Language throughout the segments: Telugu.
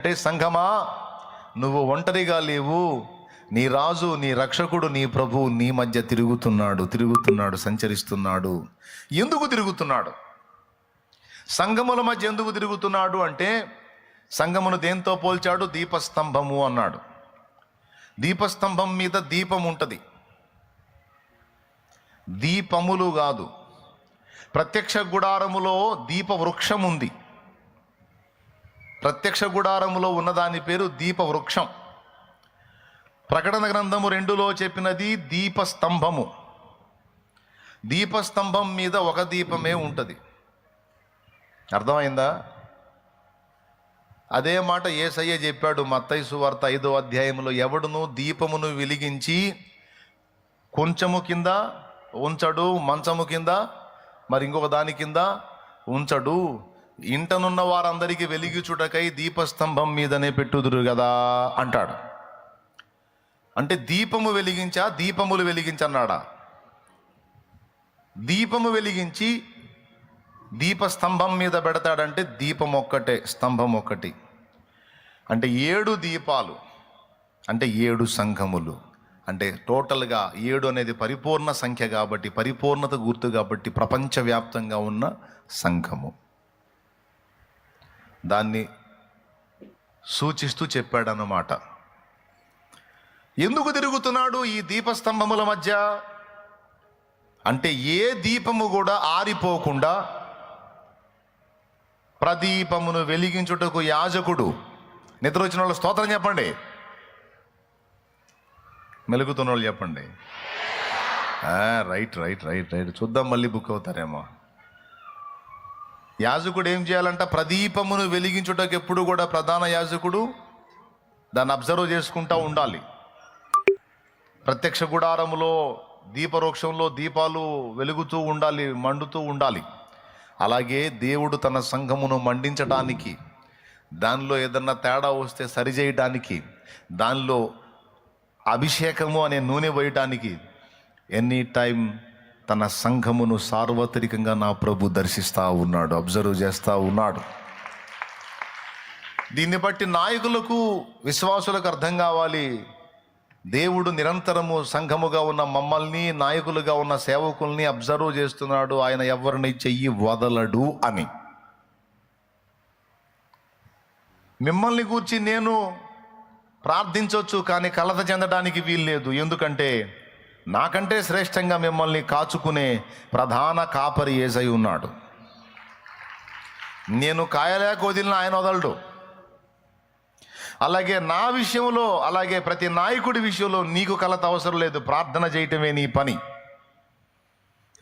అంటే సంఘమా, నువ్వు ఒంటరిగా లేవు, నీ రాజు, నీ రక్షకుడు, నీ ప్రభువు నీ మధ్య తిరుగుతున్నాడు, సంచరిస్తున్నాడు. ఎందుకు తిరుగుతున్నాడు? సంఘముల మధ్య ఎందుకు తిరుగుతున్నాడు అంటే, సంఘమును దేంతో పోల్చాడు? దీపస్తంభము అన్నాడు. దీపస్తంభం మీద దీపం ఉంటుంది, దీపములు కాదు. ప్రత్యక్ష గుడారములో దీప వృక్షం ఉంది. ప్రత్యక్ష గుడారములో ఉన్నదాని పేరు దీప వృక్షం. ప్రకటన గ్రంథము 2లో చెప్పినది దీపస్తంభము. దీపస్తంభం మీద ఒక దీపమే ఉంటుంది. అర్థమైందా? అదే మాట యేసయ్య చెప్పాడు మత్తయి సువార్త 5వ అధ్యాయంలో, ఎవడును దీపమును వెలిగించి కొంచెము కింద ఉంచడు, మంచము కింద మరి ఇంకొక దాని కింద ఉంచడు, ఇంటనున్న వారందరికీ వెలిగించుటకై దీపస్తంభం మీదనే పెట్టుదురు కదా అంటాడు. అంటే దీపము వెలిగించా, దీపములు వెలిగించన్నాడా? దీపము వెలిగించి దీపస్తంభం మీద పెడతాడంటే దీపం ఒక్కటే, స్తంభం ఒక్కటి. అంటే 7 దీపాలు అంటే 7 సంఘములు. అంటే టోటల్గా 7 అనేది పరిపూర్ణ సంఖ్య కాబట్టి, పరిపూర్ణత గుర్తు కాబట్టి ప్రపంచవ్యాప్తంగా ఉన్న సంఘము. దాన్ని సూచిస్తూ చెప్పాడన్నమాట. ఎందుకు తిరుగుతున్నాడు ఈ దీపస్తంభముల మధ్య అంటే, ఏ దీపము కూడా ఆరిపోకుండా ప్రదీపమును వెలిగించుటకు యాజకుడు. నిద్ర వచ్చిన వాళ్ళు స్తోత్రం చెప్పండి, మెలుగుతున్న వాళ్ళు చెప్పండి. రైట్ రైట్ రైట్ రైట్ చూద్దాం, మళ్ళీ బుక్ అవుతారేమో. యాజకుడు ఏం చేయాలంట? ప్రదీపమును వెలిగించుటకు ఎప్పుడు కూడా ప్రధాన యాజకుడు దాన్ని అబ్జర్వ్ చేసుకుంటూ ఉండాలి. ప్రత్యక్ష గుడారములో దీపవృక్షంలో దీపాలు వెలుగుతూ ఉండాలి, మండుతూ ఉండాలి. అలాగే దేవుడు తన సంఘమును మండించడానికి, దానిలో ఏదన్నా తేడా వస్తే సరిచేయడానికి, దానిలో అభిషేకము అనే నూనె వేయటానికి ఎనీ టైం తన సంఘమును సార్వత్రికంగా నా ప్రభు దర్శిస్తూ ఉన్నాడు, అబ్జర్వ్ చేస్తూ ఉన్నాడు. దీన్ని బట్టి నాయకులకు, విశ్వాసులకు అర్థం కావాలి, దేవుడు నిరంతరము సంఘముగా ఉన్న మమ్మల్ని, నాయకులుగా ఉన్న సేవకుల్ని అబ్జర్వ్ చేస్తున్నాడు, ఆయన ఎవరిని చెయ్యి వదలడు అని. మిమ్మల్ని గూర్చి నేను ప్రార్థించవచ్చు, కానీ కలత చెందడానికి వీల్లేదు. ఎందుకంటే నాకంటే శ్రేష్టంగా మిమ్మల్ని కాచుకునే ప్రధాన కాపరి యేసయ్య ఉన్నాడు. నేను కాయలేక వదిలిన ఆయన వదలడు. అలాగే నా విషయంలో, అలాగే ప్రతి నాయకుడి విషయంలో నీకు కలత అవసరం లేదు, ప్రార్థన చేయటమే నీ పని.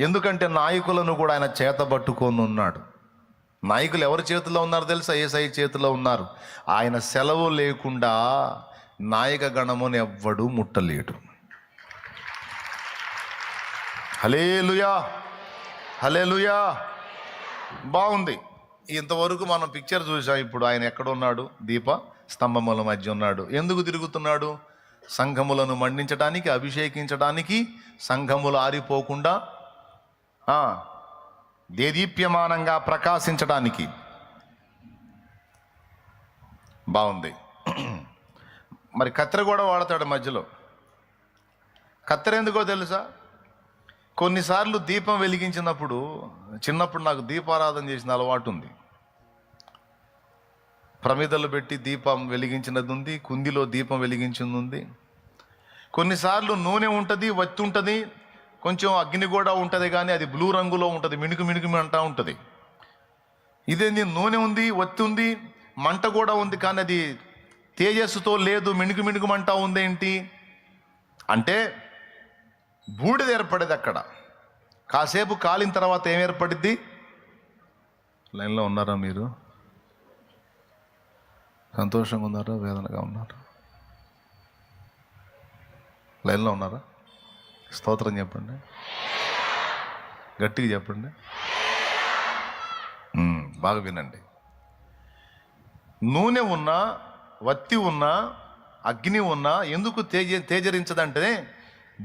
ఎందుకంటే నాయకులను కూడా ఆయన చేతబట్టుకొని ఉన్నాడు. నాయకులు ఎవరి చేతిలో ఉన్నారు తెలుసా? యేసయ్య చేతిలో ఉన్నారు. ఆయన సెలవు లేకుండా నాయక గణమును ఎవ్వడు ముట్టలేడు. హల్లెలూయా, హల్లెలూయా. బాగుంది. ఇంతవరకు మనం పిక్చర్ చూసాం. ఇప్పుడు ఆయన ఎక్కడ ఉన్నాడు? దీప స్తంభముల మధ్య ఉన్నాడు. ఎందుకు తిరుగుతున్నాడు? సంఘములను మండించడానికి, అభిషేకించడానికి, సంఘములు ఆరిపోకుండా దేదీప్యమానంగా ప్రకాశించడానికి. బాగుంది. మరి కత్తెర కూడా వాడతాడు మధ్యలో. కత్తెర ఎందుకో తెలుసా? కొన్నిసార్లు దీపం వెలిగించినప్పుడు, చిన్నప్పుడు నాకు దీపారాధన చేసిన అలవాటు ఉంది. ప్రమిదలు పెట్టి దీపం వెలిగించినది ఉంది, కుందిలో దీపం వెలిగించింది ఉంది. కొన్నిసార్లు నూనె ఉంటుంది, వత్తి ఉంటుంది, కొంచెం అగ్ని కూడా ఉంటుంది, కానీ అది బ్లూ రంగులో ఉంటుంది, మిణుకు మిణుకు అంటూ ఉంటుంది. ఇదేంది? నూనె ఉంది, వత్తి ఉంది, మంట కూడా ఉంది, కానీ అది తేజస్సుతో లేదు, మిణుకు మిణుకుమంటా ఉందేంటి అంటే బూడిద ఏర్పడేది అక్కడ. కాసేపు కాలిన తర్వాత ఏం ఏర్పడిద్ది? లైన్లో ఉన్నారా మీరు? సంతోషంగా ఉన్నారా, వేదనగా ఉన్నారా? లైన్లో ఉన్నారా? స్తోత్రం చెప్పండి, గట్టిగా చెప్పండి, బాగా వినండి. నూనె ఉన్నా, వత్తి ఉన్నా, అగ్ని ఉన్నా ఎందుకు తేజరించదంటే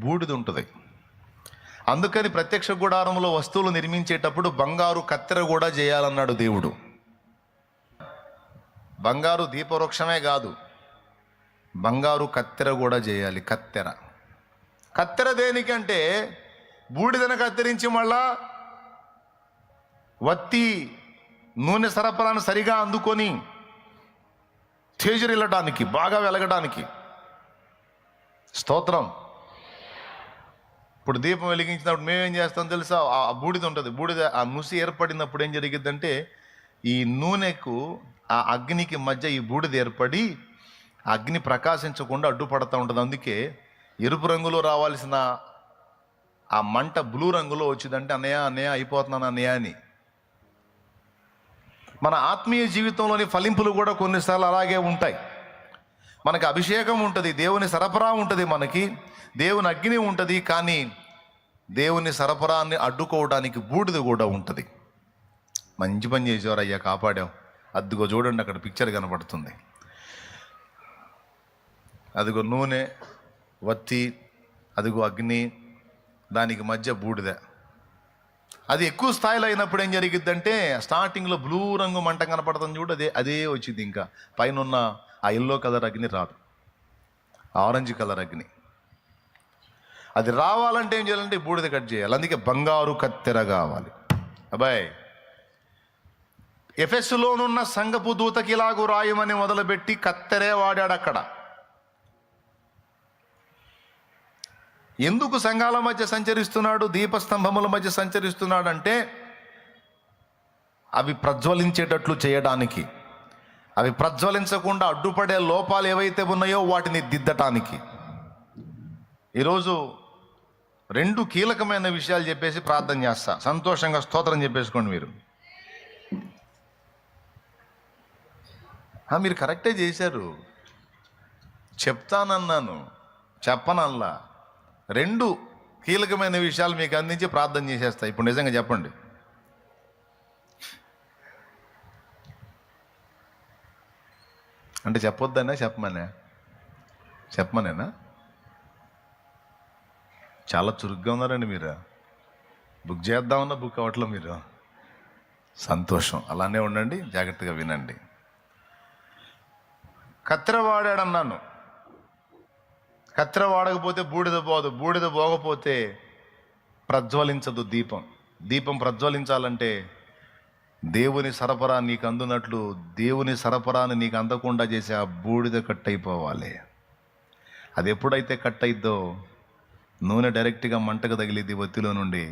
బూడిద ఉంటుంది. అందుకని ప్రత్యక్ష గుడారంలో వస్తువులు నిర్మించేటప్పుడు బంగారు కత్తెర కూడా చేయాలన్నాడు దేవుడు. బంగారు దీపవృక్షమే కాదు, బంగారు కత్తెర కూడా చేయాలి. కత్తెర దేనికంటే బూడిదను కత్తిరించి మళ్ళా వత్తి నూనె సరఫరాను సరిగా అందుకొని తేజరిల్లడానికి, బాగా వెలగడానికి. స్తోత్రం. ఇప్పుడు దీపం వెలిగించినప్పుడు మేమేం చేస్తాం తెలుసా? ఆ బూడిద ఉంటుంది, బూడిద ఆ నుసి ఏర్పడినప్పుడు ఏం జరిగిద్దంటే ఈ నూనెకు ఆ అగ్నికి మధ్య ఈ బూడిద ఏర్పడి అగ్ని ప్రకాశించకుండా అడ్డుపడుతూ ఉంటుంది. అందుకే ఎరుపు రంగులో రావాల్సిన ఆ మంట బ్లూ రంగులో వచ్చిందంటే అన్నయ్య అయిపోతున్నాను అన్నయ్య అని. మన ఆత్మీయ జీవితంలోని ఫలింపులు కూడా కొన్నిసార్లు అలాగే ఉంటాయి. మనకి అభిషేకం ఉంటుంది, దేవుని సరఫరా ఉంటుంది, మనకి దేవుని అగ్ని ఉంటుంది, కానీ దేవుని సరఫరాన్ని అడ్డుకోవడానికి బూడిద కూడా ఉంటుంది. మంచి పని చేసేవారు అయ్యా, కాపాడాం. అదిగో చూడండి, అక్కడ పిక్చర్ కనపడుతుంది. అదిగో నూనె, వత్తి, అదిగో అగ్ని, దానికి మధ్య బూడిద. అది ఎక్కువ స్థాయిలో అయినప్పుడు ఏం జరిగిద్దంటే స్టార్టింగ్లో బ్లూ రంగు మంట కనపడుతుంది చూడు, అదే వచ్చింది. ఇంకా పైన ఉన్న ఆ ఎల్లో కలర్ అగ్ని రాదు, ఆరెంజ్ కలర్ అగ్ని. అది రావాలంటే ఏం చేయాలంటే బూడిద కట్ చేయాలి. అందుకే బంగారు కత్తెర కావాలి. అబ్బాయి, ఎఫెసులోనున్న సంఘపు దూతకి ఇలాగూ రాయమని మొదలుపెట్టి కత్తెరే వాడాడు అక్కడ. ఎందుకు సంఘాల మధ్య సంచరిస్తున్నాడు, దీపస్తంభముల మధ్య సంచరిస్తున్నాడు అంటే అవి ప్రజ్వలించేటట్లు చేయడానికి, అవి ప్రజ్వలించకుండా అడ్డుపడే లోపాలు ఏవైతే ఉన్నాయో వాటిని దిద్దటానికి. ఈరోజు 2 కీలకమైన విషయాలు చెప్పేసి ప్రార్థన చేస్తా. సంతోషంగా స్తోత్రం చెప్పేసుకోండి. మీరు కరెక్టే చేశారు, చెప్తానన్నాను, చెప్పనల్లా. 2 కీలకమైన విషయాలు మీకు అందించి ప్రార్థన చేసేస్తా. ఇప్పుడు నిజంగా చెప్పండి. అంటే చెప్పొద్దనే చెప్పమనేనా? చాలా చురుగ్గా ఉన్నారండి మీరు. బుక్ చేద్దామన్నా బుక్ అవ్వట్లేదు మీరు. సంతోషం, అలానే ఉండండి, జాగ్రత్తగా వినండి. కత్తెర వాడాడన్నాను. కత్తెర వాడకపోతే బూడిద పోదు, బూడిద పోకపోతే ప్రజ్వలించదు దీపం. దీపం ప్రజ్వలించాలంటే దేవుని సరఫరా నీకు అందునట్లు దేవుని సరఫరాని నీకు అందకుండా చేసి ఆ బూడిద కట్ అయిపోవాలి. అది ఎప్పుడైతే కట్ అయిద్దో నూనె డైరెక్ట్గా మంటకు తగిలిద్ది, ఒత్తిలో నుండి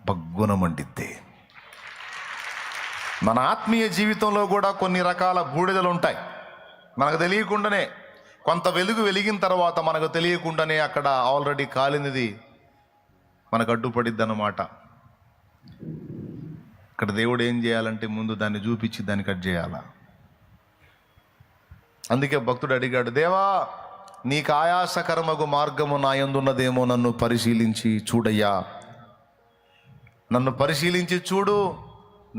బగ్గున మండిద్ది. మన ఆత్మీయ జీవితంలో కూడా కొన్ని రకాల బూడిదలు ఉంటాయి. మనకు తెలియకుండానే కొంత వెలుగు వెలిగిన తర్వాత మనకు తెలియకుండానే అక్కడ ఆల్రెడీ కాలినది మనకు అడ్డుపడిద్ది అన్నమాట. ఇక్కడ దేవుడు ఏం చేయాలంటే ముందు దాన్ని చూపించి దాన్ని కట్ చేయాల. అందుకే భక్తుడు అడిగాడు, దేవా నీకు ఆయాసకరమగు మార్గము నా యందున్నదేమో నన్ను పరిశీలించి చూడయ్యా, నన్ను పరిశీలించి చూడు,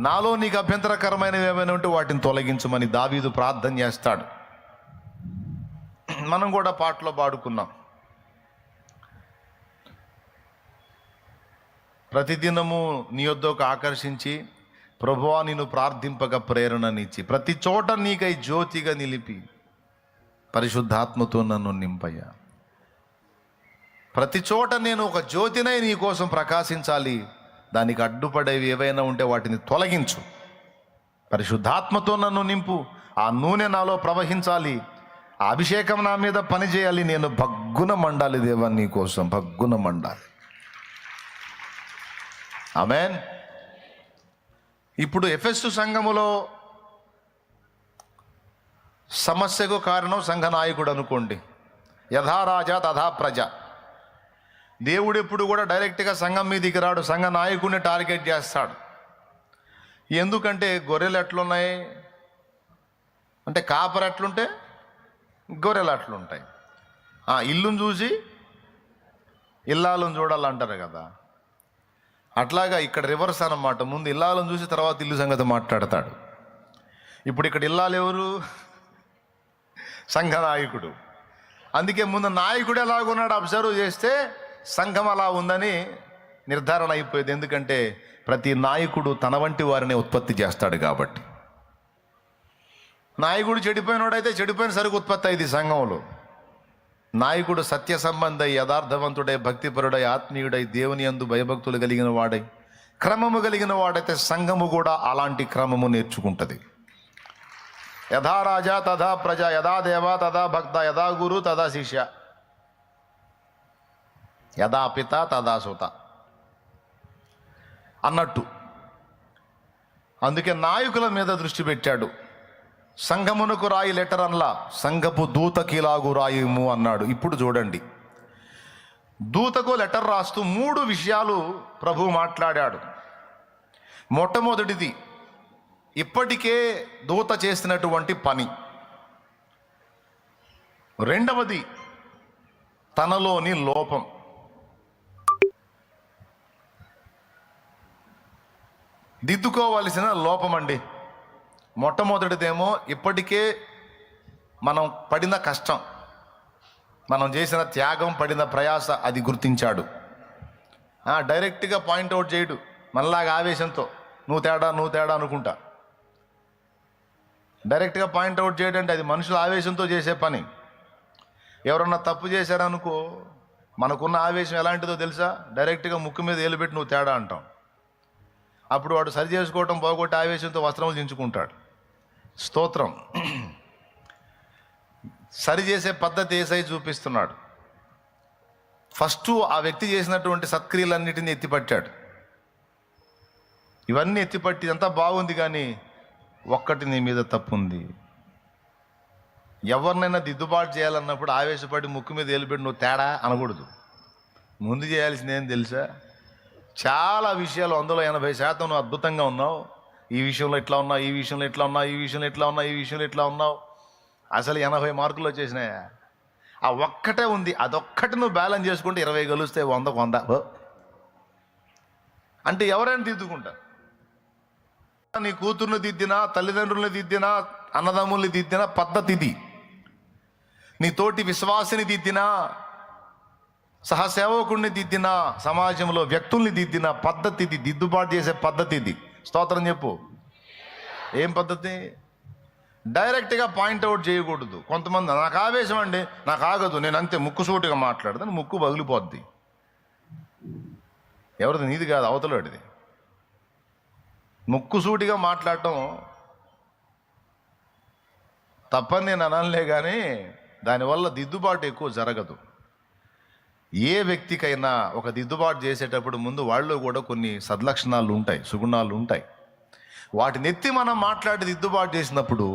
నాలో నీకు అభ్యంతరకరమైనవి ఏమైనా ఉంటే వాటిని తొలగించమని దావీదు ప్రార్థన చేస్తాడు. మనం కూడా పాటలో పాడుకున్నాం. ప్రతిదినము నీ యొద్దకు ఆకర్షించి ప్రభువా నిన్ను ప్రార్థింపక ప్రేరణనిచ్చి ప్రతి చోట నీకై జ్యోతిగా నిలిపి పరిశుద్ధాత్మతో నన్ను నింపయ్యా. ప్రతి చోట నేను ఒక జ్యోతినై నీ కోసం ప్రకాశించాలి, దానికి అడ్డుపడేవి ఏవైనా ఉంటే వాటిని తొలగించు. పరిశుద్ధాత్మతో నన్ను నింపు, ఆ నూనె నాలో ప్రవహించాలి, ఆ అభిషేకం నా మీద పనిచేయాలి, నేను భగ్గున మండాలి దేవా నీ కోసం, భగ్గున మండాలి. ఆమేన్. ఇప్పుడు ఎఫెసు సంఘములో సమస్యకు కారణం సంఘ నాయకుడు అనుకోండి. యథా రాజా తథా ప్రజ. దేవుడు ఎప్పుడు కూడా డైరెక్ట్గా సంఘం మీదికి రాడు, సంఘ నాయకుడిని టార్గెట్ చేస్తాడు. ఎందుకంటే గొర్రెలు ఎట్లున్నాయి అంటే కాపర్ ఎట్లుంటే గొర్రెలు అట్లుంటాయి. ఇల్లును చూసి ఇల్లాలను చూడాలంటారు కదా, అట్లాగా ఇక్కడ రివర్స్ అన్నమాట. ముందు ఇల్లాలను చూసి తర్వాత ఇల్లు సంగతి మాట్లాడతాడు. ఇప్పుడు ఇక్కడ ఇల్లాలు ఎవరు? సంఘ నాయకుడు. అందుకే ముందు నాయకుడు ఎలాగున్నాడు అబ్జర్వ్ చేస్తే సంఘం అలా ఉందని నిర్ధారణ అయిపోయేది. ఎందుకంటే ప్రతి నాయకుడు తన వంటి వారిని ఉత్పత్తి చేస్తాడు కాబట్టి. నాయకుడు చెడిపోయినోడైతే చెడిపోయిన సరుకు ఉత్పత్తి అయింది సంఘంలో. నాయకుడు సత్య సంబంధై, యథార్థవంతుడై, భక్తిపరుడై, ఆత్మీయుడై, దేవుని యందు భయభక్తులు కలిగిన వాడై, క్రమము కలిగిన వాడైతే సంఘము కూడా అలాంటి క్రమము నేర్చుకుంటుంది. యథా రాజా తథా ప్రజ, యథా దేవ తథా భక్త, యథా గురు తథా శిష్య, యథా పిత తథా సుత అన్నట్టు. అందుకే నాయకుల మీద దృష్టి పెట్టాడు. సంఘమునకు రాయి లెటర్ అనలా, సంఘపు దూతకిలాగు రాయుము అన్నాడు. ఇప్పుడు చూడండి, దూతకు లెటర్ రాస్తూ 3 విషయాలు ప్రభు మాట్లాడాడు. మొట్టమొదటిది, ఇప్పటికే దూత చేసినటువంటి పని. రెండవది, తనలోని లోపం. దిద్దుకోవలసిన లోపం అండి. మొట్టమొదటిదేమో ఇప్పటికే మనం పడిన కష్టం, మనం చేసిన త్యాగం, పడిన ప్రయాస అది గుర్తించాడు. డైరెక్ట్గా పాయింట్అవుట్ చేయడు, మనలాగా ఆవేశంతో నువ్వు తేడా అనుకుంటా. డైరెక్ట్గా పాయింట్అవుట్ చేయడంటే అది మనుషుల ఆవేశంతో చేసే పని. ఎవరన్నా తప్పు చేశారనుకో, మనకున్న ఆవేశం ఎలాంటిదో తెలుసా? డైరెక్ట్గా ముక్కు మీద ఏలు పెట్టి నువ్వు తేడా అంటాం. అప్పుడు వాడు సరి చేసుకోవటం పోగొట్టి ఆవేశంతో వస్త్రములు దించుకుంటాడు. స్తోత్రం. సరి చేసే పద్ధతి ఏసై చూపిస్తున్నాడు. ఫస్ట్ ఆ వ్యక్తి చేసినటువంటి సత్క్రియలన్నిటిని ఎత్తిపట్టాడు. ఇవన్నీ ఎత్తిపట్టి అంతా బాగుంది, కానీ ఒక్కటి నీ మీద తప్పు ఉంది. ఎవరినైనా దిద్దుబాటు చేయాలన్నప్పుడు ఆవేశపడి ముక్కు మీద ఏలుపెట్టి నువ్వు తేడా అనకూడదు. ముందు చేయాల్సింది ఏం తెలుసా? చాలా విషయాలు, అందులో 80% నువ్వు అద్భుతంగా ఉన్నావు, ఈ విషయంలో ఇట్లా ఉన్నావు, ఈ విషయంలో ఇట్లా ఉన్నావు, ఈ విషయంలో ఇట్లా ఉన్నావు, ఈ విషయంలో ఇట్లా ఉన్నావు. అసలు 80 మార్కులు వచ్చేసినాయా? ఆ ఒక్కటే ఉంది, అదొక్కటి నువ్వు బ్యాలెన్స్ చేసుకుంటే 20 గెలుస్తే 100కు 100 అంటే ఎవరైనా దిద్దుకుంటారు. నీ కూతుర్ని దిద్దినా, తల్లిదండ్రుల్ని దిద్దినా, అన్నదమ్ముల్ని దిద్దినా పద్ధతి ఇది. నీ తోటి విశ్వాసిని దిద్దినా, సహసేవకుడిని దిద్దినా, సమాజంలో వ్యక్తుల్ని దిద్దిన పద్ధతి ఇది. దిద్దుబాటు చేసే పద్ధతి ఇది. స్తోత్రం చెప్పు. ఏం పద్ధతి? డైరెక్ట్గా పాయింట్అవుట్ చేయకూడదు. కొంతమంది నాకు ఆవేశం అండి, నాకు ఆగదు, నేను అంతే ముక్కుసూటిగా మాట్లాడతాను, ముక్కు పగిలిపోద్ది. ఎవరిది? నీది కాదు, అవతలవాడిది. ముక్కుసూటిగా మాట్లాడటం తప్పని నేను అనలే, కానీ దానివల్ల దిద్దుబాటు ఎక్కువ జరగదు. ఏ వ్యక్తికైనా ఒక దిద్దుబాటు చేసేటప్పుడు ముందు వాళ్ళు కూడా కొన్ని సద్లక్షణాలు ఉంటాయి, సుగుణాలు ఉంటాయి. వాటిని ఎత్తి మనం మాట్లాడి దిద్దుబాటు చేసినప్పుడు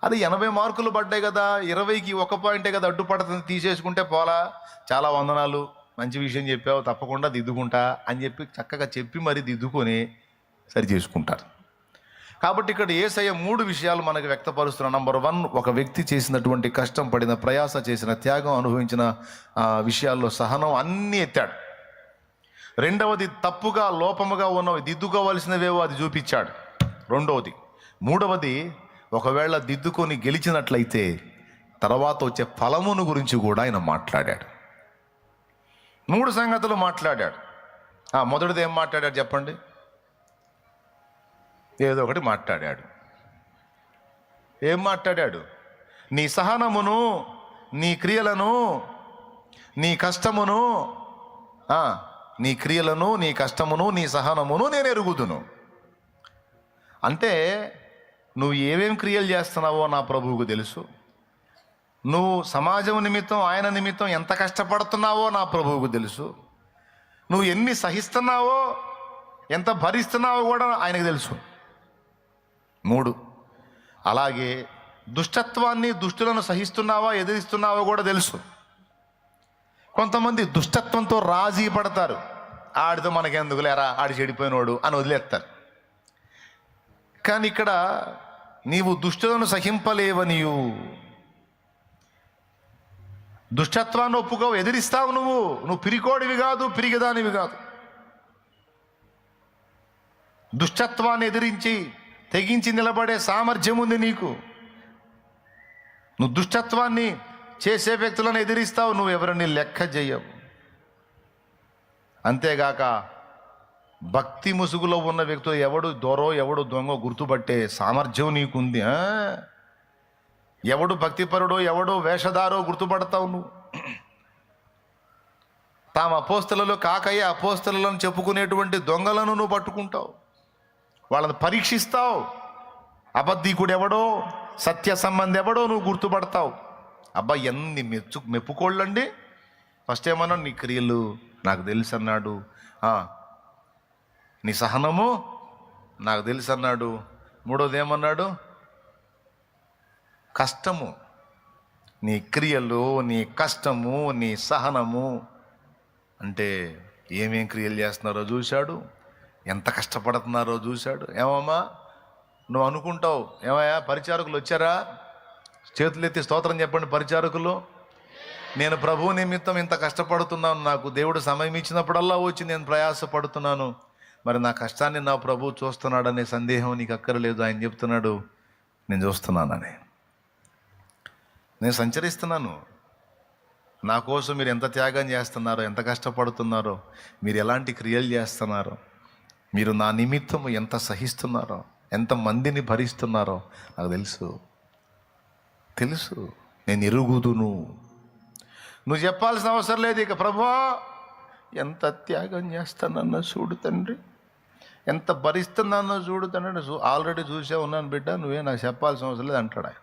అది 80 మార్కులు పడ్డాయి కదా, 20కి 1 పాయింటే కదా అడ్డుపడుతుంది, తీసేసుకుంటే పోలా, చాలా వందనాలు, మంచి విషయం చెప్పావు, తప్పకుండా దిద్దుకుంటా అని చెప్పి చక్కగా చెప్పి మరి దిద్దుకొని సరి చేసుకుంటారు. కాబట్టి ఇక్కడ యేసయ్య 3 విషయాలు మనకు వ్యక్తపరుస్తున్న. నంబర్ 1, ఒక వ్యక్తి చేసినటువంటి కష్టం, పడిన ప్రయాస, చేసిన త్యాగం, అనుభవించిన విషయాల్లో సహనం అన్నీ ఎత్తాడు. రెండవది, తప్పుగా లోపముగా ఉన్నవి దిద్దుకోవలసినవేవో అది చూపించాడు. రెండవది. మూడవది, ఒకవేళ దిద్దుకొని గెలిచినట్లయితే తర్వాత వచ్చే ఫలమును గురించి కూడా ఆయన మాట్లాడాడు. 3 సంగతులు మాట్లాడాడు. మొదటిది ఏం మాట్లాడాడు చెప్పండి? ఏదో ఒకటి మాట్లాడాడు. ఏం మాట్లాడాడు? నీ సహనమును, నీ క్రియలను, నీ కష్టమును, నీ క్రియలను, నీ కష్టమును, నీ సహనమును నేను ఎరుగుదును. అంటే నువ్వు ఏమేం క్రియలు చేస్తున్నావో నా ప్రభువుకు తెలుసు. నువ్వు సమాజం నిమిత్తం, ఆయన నిమిత్తం ఎంత కష్టపడుతున్నావో నా ప్రభువుకు తెలుసు. నువ్వు ఎన్ని సహిస్తున్నావో, ఎంత భరిస్తున్నావో కూడా ఆయనకు తెలుసు. 3, అలాగే దుష్టత్వాన్ని, దుష్టులను సహిస్తున్నావా, ఎదిరిస్తున్నావో కూడా తెలుసు. కొంతమంది దుష్టత్వంతో రాజీ పడతారు. ఆడితో మనకెందుకు లేరా, ఆడి చెడిపోయినోడు అని వదిలేస్తారు. కానీ ఇక్కడ నీవు దుష్టులను సహింపలేవనియు, దుష్టత్వాన్ని ఒప్పుకోవు, ఎదిరిస్తావు. నువ్వు పిరికోడివి కాదు, పిరిగిదానివి కాదు. దుష్టత్వాన్ని ఎదిరించి తెగించి నిలబడే సామర్థ్యం ఉంది నీకు. నువ్వు దుష్టత్వాన్ని చేసే వ్యక్తులను ఎదిరిస్తావు, నువ్వు ఎవరిని లెక్క చేయవు. అంతేగాక భక్తి ముసుగులో ఉన్న వ్యక్తులు ఎవడు దొరో ఎవడు దొంగో గుర్తుపట్టే సామర్థ్యం నీకుంది. ఎవడు భక్తిపరుడో ఎవడో వేషధారో గుర్తుపడతావు నువ్వు. తాము అపోస్తలలో కాకయ్య అపోస్తలను చెప్పుకునేటువంటి దొంగలను నువ్వు పట్టుకుంటావు, వాళ్ళని పరీక్షిస్తావు. అబద్ధీకుడు ఎవడో సత్య సంబంధి ఎవడో నువ్వు గుర్తుపడతావు. అబ్బా ఎన్ని మెప్పుకోళ్ళండి. ఫస్ట్ ఏమన్నా నీ క్రియలు నాకు తెలుసు అన్నాడు, నీ సహనము నాకు తెలుసు అన్నాడు. మూడోది ఏమన్నాడు? కష్టము. నీ క్రియలు, నీ కష్టము, నీ సహనము అంటే ఏమేం క్రియలు చేస్తున్నారో చూశాడు, ఎంత కష్టపడుతున్నారో చూశాడు. ఏమమ్మా నువ్వు అనుకుంటావు, ఏమయ్యా పరిచారకులు వచ్చారా? చేతులు ఎత్తి స్తోత్రం చెప్పండి పరిచారకులు. నేను ప్రభువు నిమిత్తం ఇంత కష్టపడుతున్నాను, నాకు దేవుడు సమయం ఇచ్చినప్పుడల్లా వచ్చి నేను ప్రయాసపడుతున్నాను, మరి నా కష్టాన్ని నా ప్రభువు చూస్తున్నాడనే సందేహం నీకు అక్కర్లేదు. ఆయన చెప్తున్నాడు నేను చూస్తున్నానని. నేను సంచరిస్తున్నాను. నా కోసం మీరు ఎంత త్యాగం చేస్తున్నారో, ఎంత కష్టపడుతున్నారో, మీరు ఎలాంటి క్రియలు చేస్తున్నారో, మీరు నా నిమిత్తము ఎంత సహిస్తున్నారో, ఎంత మందిని భరిస్తున్నారో నాకు తెలుసు. నేను ఎరుగుదును. నువ్వు చెప్పాల్సిన అవసరం లేదు. ఇక ప్రభువా ఎంత త్యాగం చేస్తానన్నా చూడు తండ్రి, ఎంత భరిస్తున్నానో చూడు తండ్రి. ఆల్రెడీ చూసే ఉన్నాను బిడ్డ, నువ్వే నాకు చెప్పాల్సిన అవసరం లేదు అంటాడు ఆయన.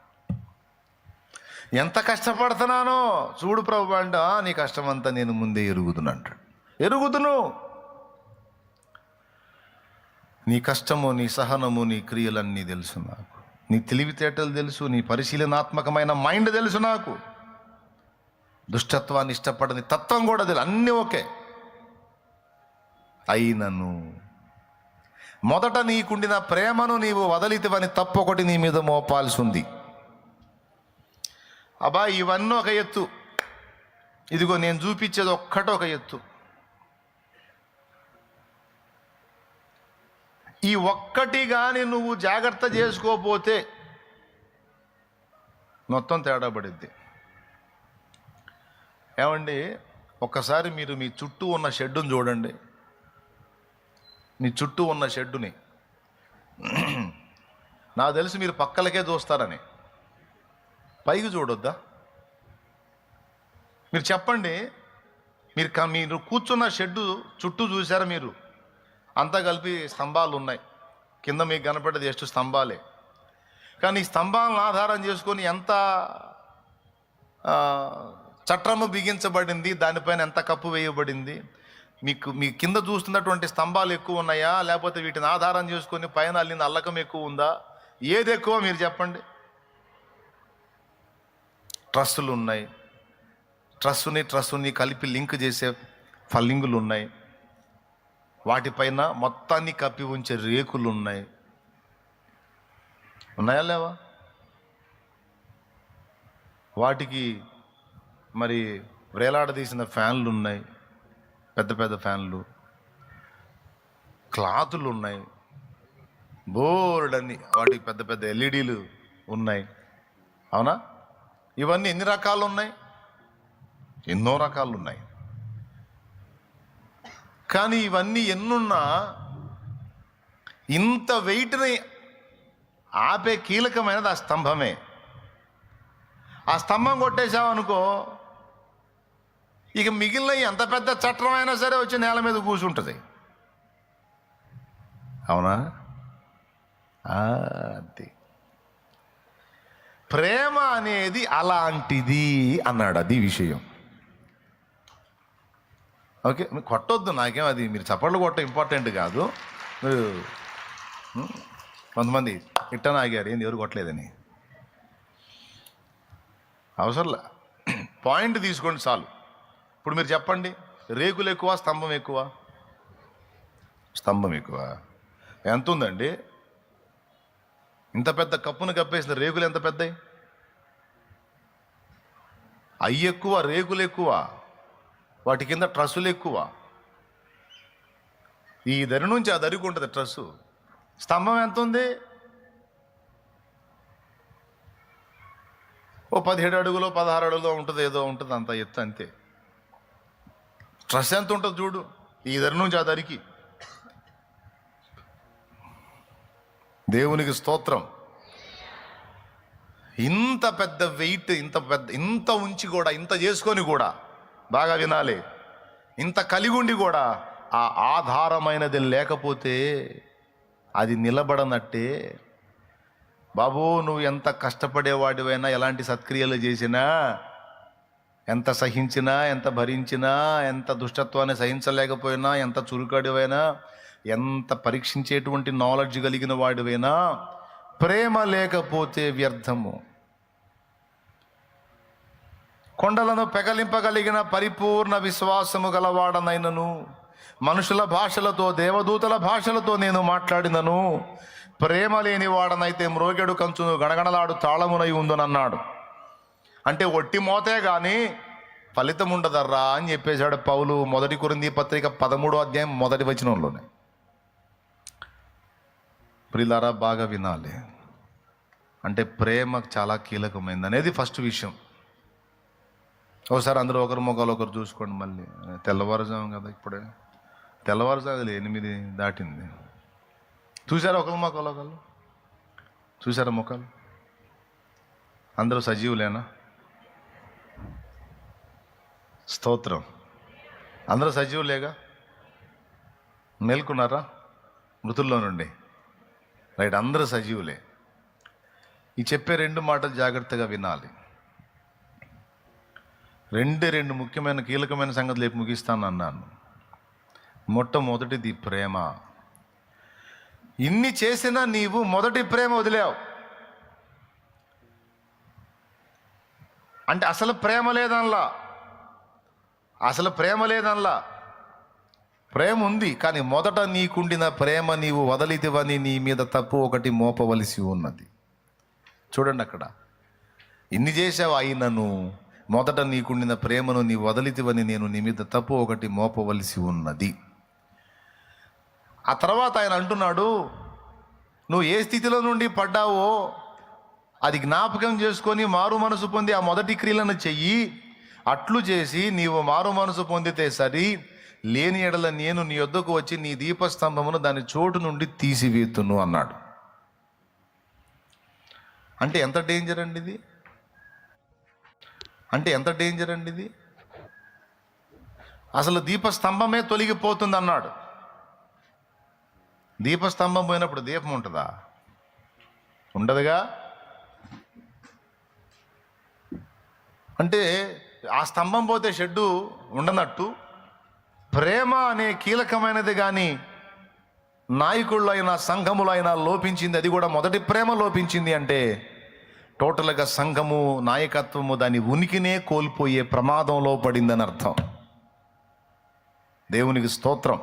ఎంత కష్టపడుతున్నానో చూడు ప్రభు అంట. నీ కష్టం అంతా నేను ముందే ఎరుగుదును అంటాడు. ఎరుగుదును. నీ కష్టము, నీ సహనము, నీ క్రియలన్నీ తెలుసు నాకు. నీ తెలివితేటలు తెలుసు, నీ పరిశీలనాత్మకమైన మైండ్ తెలుసు నాకు. దుష్టత్వాన్ని ఇష్టపడని తత్వం కూడా తెలుసు. అన్నీ ఓకే. అయినను మొదట నీకుండిన ప్రేమను నీవు వదలితివని తప్పు ఒకటి నీ మీద మోపాల్సి ఉంది. అబ్బా ఇవన్నీ ఒక ఎత్తు, ఇదిగో నేను చూపించేది ఒక్కటి ఒక ఎత్తు. ఈ ఒక్కటి కానీ నువ్వు జాగ్రత్త చేసుకోపోతే మొత్తం తేడా పడిద్ది. ఏమండి ఒక్కసారి మీరు మీ చుట్టూ ఉన్న షెడ్డుని చూడండి. మీ చుట్టూ ఉన్న షెడ్డుని నాకు తెలిసి మీరు పక్కలకే చూస్తారని, పైకి చూడొద్దా? మీరు చెప్పండి. మీరు కూర్చున్న షెడ్డు చుట్టూ చూసారా? మీరు అంతా కలిపి స్తంభాలు ఉన్నాయి, కింద మీకు కనపడేది ಎಷ್ಟು స్తంభాలే. కానీ ఈ స్తంభాలను ఆధారం చేసుకొని ఎంత చట్రము బిగించబడింది, దానిపైన ఎంత కప్పు వేయబడింది, మీ కింద చూస్తున్నటువంటి స్తంభాలు ఎక్కువ ఉన్నాయా, లేకపోతే వీటిని ఆధారం చేసుకొని పైన అల్లిన అల్లకం ఎక్కువ ఉందా? ఏది ఎక్కువ మీరు చెప్పండి. ట్రస్సులు ఉన్నాయి, ట్రస్సుని కలిపి లింక్ చేసే ఫల్లింగులు ఉన్నాయి, వాటిపైన మొత్తాన్ని కప్పి ఉంచే రేకులు ఉన్నాయి. ఉన్నాయా లేవా? వాటికి మరి వేలాడదీసిన ఫ్యాన్లు ఉన్నాయి, పెద్ద పెద్ద ఫ్యాన్లు, క్లాతులు ఉన్నాయి, బోర్డని వాటికి పెద్ద పెద్ద ఎల్ఈడీలు ఉన్నాయి. అవునా? ఇవన్నీ ఎన్ని రకాలు ఉన్నాయి? ఎన్నో రకాలు ఉన్నాయి. కానీ ఇవన్నీ ఎన్నున్నా ఇంత వెయిట్ని ఆపే కీలకమైనది ఆ స్తంభమే. ఆ స్తంభం కొట్టేశామనుకో, ఇక మిగిలిన ఎంత పెద్ద చట్రం అయినా సరే వచ్చి నేల మీద కూర్చుంటుంది. అవునా? అది ప్రేమ అనేది అలాంటిది అన్నాడు. అది విషయం. ఓకే, మీరు కొట్టొద్దు, నాకేం అది మీరు చప్పట్లు కొట్ట ఇంపార్టెంట్ కాదు. మీరు కొంతమంది ఇట్టన ఆగారు, ఏంది ఎవరు కొట్టలేదని. అవసరంలా, పాయింట్ తీసుకోండి చాలు. ఇప్పుడు మీరు చెప్పండి, రేకులు ఎక్కువ స్తంభం ఎక్కువ? స్తంభం ఎక్కువ. ఎంత ఉందండి? ఇంత పెద్ద కప్పును కప్పేసిన రేకులు ఎంత పెద్దవి? అవి ఎక్కువ, రేకులు ఎక్కువ, వాటి కింద ట్రస్సులు ఎక్కువ. ఈ దరి నుంచి ఆ దరికి ఉంటుంది ట్రస్సు. స్తంభం ఎంత ఉంది? ఓ 17 అడుగులో 16 అడుగులో ఉంటుంది, ఏదో ఉంటుంది, అంత ఎత్తు అంతే. ట్రస్ ఎంత ఉంటుంది చూడు, ఈ దరి నుంచి ఆ దరికి. దేవునికి స్తోత్రం. ఇంత పెద్ద వెయిట్, ఇంత ఉంచి కూడా, ఇంత చేసుకొని కూడా, బాగా వినాలి, ఇంత కలిగి ఉండి కూడా ఆ ఆధారమైనది లేకపోతే అది నిలబడనట్టే. బాబు, నువ్వు ఎంత కష్టపడేవాడివైనా, ఎలాంటి సత్క్రియలు చేసినా, ఎంత సహించినా, ఎంత భరించినా, ఎంత దుష్టత్వాన్ని సహించలేకపోయినా, ఎంత చురుకడివైనా, ఎంత పరీక్షించేటువంటి నాలెడ్జ్ కలిగిన వాడివైనా, ప్రేమ లేకపోతే వ్యర్థము. కొండలను పెకలింపగలిగిన పరిపూర్ణ విశ్వాసము గలవాడనైనను, మనుషుల భాషలతో, దేవదూతల భాషలతో నేను మాట్లాడినను, ప్రేమ లేని వాడనైతే మ్రోగెడు కంచును గణగణలాడు తాళమునై ఉందనన్నాడు. అంటే ఒట్టి మోతే కానీ ఫలితం ఉండదర్రా అని చెప్పేశాడు పౌలు 1 కొరింథీ పత్రిక 13వ అధ్యాయం 1వ వచనంలోనే. ప్రియులారా, బాగా వినాలి. అంటే ప్రేమ చాలా కీలకమైంది అనేది ఫస్ట్ విషయం. ఒకసారి అందరూ ఒకరి ముఖాలు ఒకరు చూసుకోండి. మళ్ళీ తెల్లవారుజాము కదా, ఇప్పుడే తెల్లవారుజాము 8 దాటింది. చూసారా ఒకరి ముఖాలు ఒకళ్ళు? చూసారా ముఖాలు? అందరూ సజీవులేనా? స్తోత్రం. అందరూ సజీవులేగా? మేల్కొన్నారా మృతుల్లో నుండి? రైట్, అందరూ సజీవులే. ఈ చెప్పే 2 మాటలు జాగ్రత్తగా వినాలి. 2 ముఖ్యమైన కీలకమైన సంగతులు రేపు ముగిస్తాను అన్నాను. మొట్టమొదటిది ప్రేమ. ఇన్ని చేసినా నీవు మొదటి ప్రేమ వదిలేవు. అంటే అసలు ప్రేమ లేదనలా, ప్రేమ ఉంది, కానీ మొదట నీకుండిన ప్రేమ నీవు వదలితివని నీ మీద తప్పు ఒకటి మోపవలసి ఉన్నది. చూడండి అక్కడ, ఇన్ని చేసావు అయినను మొదట నీకుండిన ప్రేమను నీ వదలితివని నేను నీ మీద తప్పు ఒకటి మోపవలసి ఉన్నది. ఆ తర్వాత ఆయన అంటున్నాడు, నువ్వు ఏ స్థితిలో నుండి పడ్డావో అది జ్ఞాపకం చేసుకొని మారు మనసు పొంది ఆ మొదటి క్రియలను చెయ్యి. అట్లు చేసి నీవు మారు మనసు పొందితే సరి, లేని ఎడల నేను నీ యొద్దకు వచ్చి నీ దీపస్తంభమును దాని చోటు నుండి తీసివేతును అన్నాడు. అంటే ఎంత డేంజర్ అండి ఇది? అసలు దీపస్తంభమే తొలగిపోతుంది అన్నాడు. దీపస్తంభం పోయినప్పుడు దీపం ఉంటుందా? ఉండదుగా. అంటే ఆ స్తంభం పోతే షెడ్డు ఉండనట్టు, ప్రేమ అనే కీలకమైనది కానీ నాయకుళ్ళు అయినా సంఘములు అయినా లోపించింది. అది కూడా మొదటి ప్రేమ లోపించింది అంటే టోటల్గా సంఘము, నాయకత్వము దాని ఉనికినే కోల్పోయే ప్రమాదంలో పడిందని అర్థం. దేవునికి స్తోత్రం.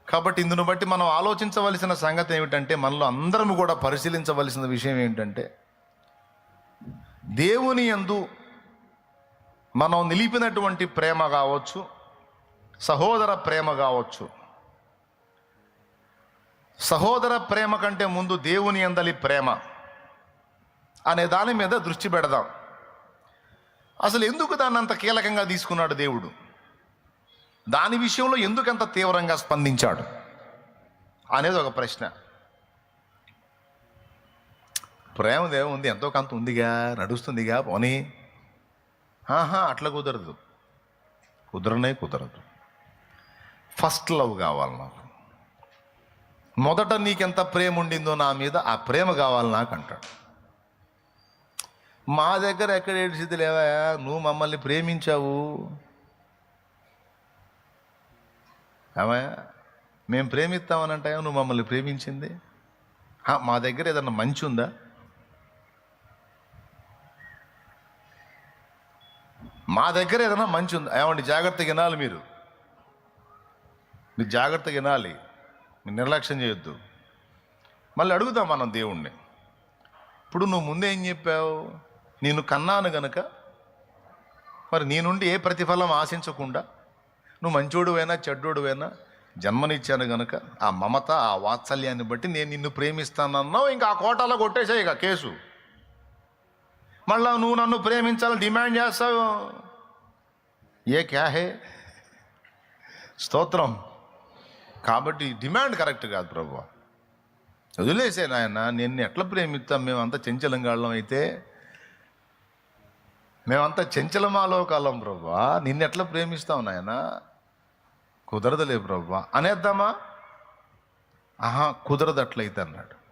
కాబట్టి ఇందును బట్టి మనం ఆలోచించవలసిన సంగతి ఏమిటంటే, మనలో అందరం కూడా పరిశీలించవలసిన విషయం ఏంటంటే, దేవుని యందు మనం నిలిపినటువంటి ప్రేమ కావచ్చు, సహోదర ప్రేమ కావచ్చు. సహోదర ప్రేమ కంటే ముందు దేవుని యందలి ప్రేమ అనే దాని మీద దృష్టి పెడదాం. అసలు ఎందుకు దాన్ని అంత కీలకంగా తీసుకున్నాడు దేవుడు? దాని విషయంలో ఎందుకంత తీవ్రంగా స్పందించాడు అనేది ఒక ప్రశ్న. ప్రేమ దేవుంది, ఎంతో కొంత ఉందిగా, నడుస్తుందిగా, పోనీ. అట్లా కుదరదు. ఫస్ట్ లవ్ కావాలి నాకు. మొదట నీకెంత ప్రేమ ఉండిందో నా మీద, ఆ ప్రేమ కావాలి నాకు అంటాడు. మా దగ్గర ఎక్కడ ఏడ్చిది లేవా? నువ్వు మమ్మల్ని ప్రేమించావు, ఏమయ్యా మేము ప్రేమిస్తామని అంటాయా? నువ్వు మమ్మల్ని ప్రేమించింది. మా దగ్గర ఏదన్నా మంచి ఉందా? మా దగ్గర ఏదైనా మంచి ఉందా? ఏమండి, జాగ్రత్తగా వినాలి. మీరు జాగ్రత్తగా వినాలి, మీరు నిర్లక్ష్యం చేయొద్దు. మళ్ళీ అడుగుదాం మనం దేవుణ్ణి. ఇప్పుడు నువ్వు ముందే ఏం చెప్పావు? నేను కన్నాను గనక మరి నీ నుండి ఏ ప్రతిఫలం ఆశించకుండా, నువ్వు మంచోడువైనా చెడ్డోడువైనా జన్మనిచ్చాను గనక ఆ మమత, ఆ వాత్సల్యాన్ని బట్టి నేను నిన్ను ప్రేమిస్తానన్నావు. ఇంకా ఆ కోటాలో కొట్టేసాయి ఇక కేసు. మళ్ళా నువ్వు నన్ను ప్రేమించాలని డిమాండ్ చేస్తావు. ఏ క్యా హే? స్తోత్రం. కాబట్టి డిమాండ్ కరెక్ట్ కాదు ప్రభువా. వదిలేసే నాయన, నిన్ను ఎట్లా ప్రేమిస్తాం? మేమంతా చెంచలంగాళ్ళం అయితే, మేమంతా చెంచలమాలో కాలం ప్రభా, నిన్ను ఎట్లా ప్రేమిస్తాం నాయన? కుదరదులే ప్రభా అనేద్దామా? ఆహా, కుదరదు అట్లయితే అన్నాడు.